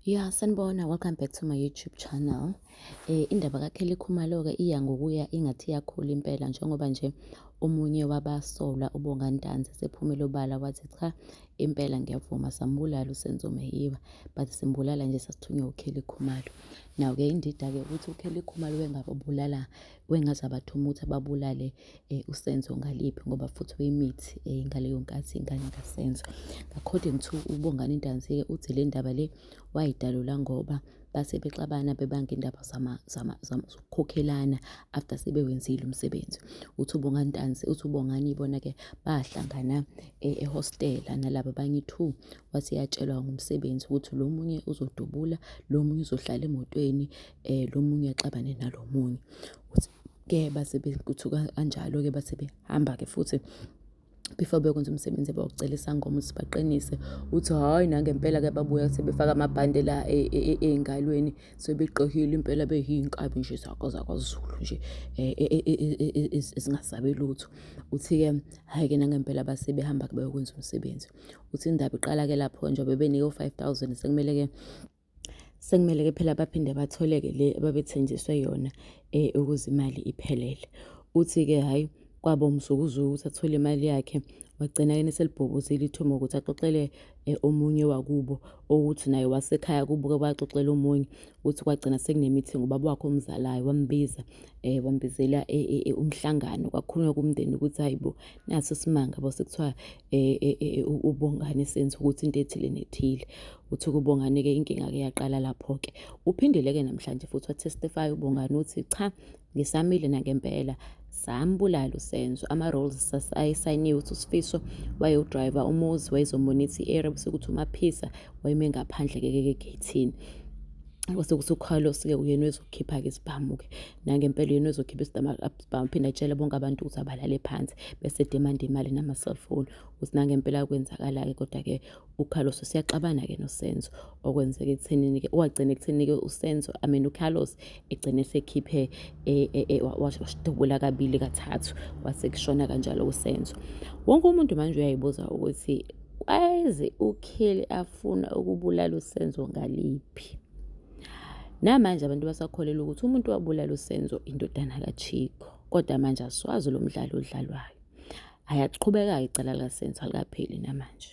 Yeah, sanibona, welcome back to my YouTube channel. Indaba KHUMALO-ke iya ngokuya ingathi iyakhula impela njengoba nje omunye wabasolwa uNTANZI sephumela obala wathi cha impela ngiyavuma sambulala uSenzo MEYIWA but simbulala nje sasithunywa uKHUMALO. Now-ke indida-ke ukuthi uKHUMALO wengababulala wengaze abathuma ababulale uSenzo ngaliphi ngoba futhi wemithi ngaleyo nkathi ingane kaSenzo. According to uNTANZI-ke uthi le ndaba le wayidalula ngoba base bexabana bebanga indaba zokukhokhelana after sebewenzile umsebenzi. Uthi uNTANZI uthi ubongani ibona-ke bahlangana ehostela nalaba abanye 2 wathi yatshelwa ngumsebenzi ukuthi lo munye uzodubula, lo munye uzohlala emotweni, lo munye yaxabane nalo munye. Uthi-ke base bekuthuka kanjalo-ke base behamba-ke futhi before bekwenza umsebenzi bawucela isangoma ukuthi baqinise uthi hayi nangempela-ke babuya sebefaka amabhande la ey'ngalweni sebeqohile impela beyinkabi nje zakwaZulu nje ezingasabe lutho. Uthi-ke hhayi-ke nangempela base behamba-ke bayokwenza umsebenzi. Uthi indaba iqala-ke lapho njengoba bebenike u5,000 sekumele-ke phela baphinde batholeke le ababethenjiswe yona ukuze imali iphelele. Uthi-ke hhayi kwaba umzukuzuku ukuthi athole imali yakhe wagcina-ke neselibhobozile ithuba ukuthi axoxele omunye wakubo ukuthi naye wasekhaya kubo-ke baxoxela omunye ukuthi kwagcina sekunemeeting ubaba wakhe omzalayo wambiza wambizela umhlangano kwakhulunywa kumndeni ukuthi hayibo naso isimanga sekuthiwa ubongani Senzo ukuthi into ethile nethile. Uthi kubongani-ke inkinga-ke yaqala lapho-ke uphindile-ke namhlanje futhi watestify ubongani uthi cha ngisamile nangempela sambulala uSenzo ama-roles ayisayiniwe ukuthi uSifiso wayewudrayiva umuzi wayezomonitha i-area bese kuthi uMaphisa wayeme ngaphandle-ke egeyithini. Kwasekuthi uCarlos-ke uyena wezokhipha-ke isibhamu-ke nangempela uyena wezokhipha isibhamu aphinde atshele bonke abantu ukuthi abalale phansi bese demanda imali nama-cellphone ukuthi nangempela kwenzakala-ke kodwa-ke uCarlos siyaxabana-ke noSenzo okwenzeka ekuthenini-ke wagcina ekuthenini-ke uSenzo uCarlos egcine esekhiphe washidubula kabili kathathu wasekushona kanjalo uSenzo. Wonke umuntu manje uyayibuza ukuthi kweze uKhili afuna ukubulala uSenzo ngaliphi. Namanje abantu basakholelwa ukuthi umuntu wabulala uSenzo indodana kaChiko kodwa manje asiwazi lo mdlalo odlalwayo. Ayaqhubeka icala likaSenzo alikapheli namanje.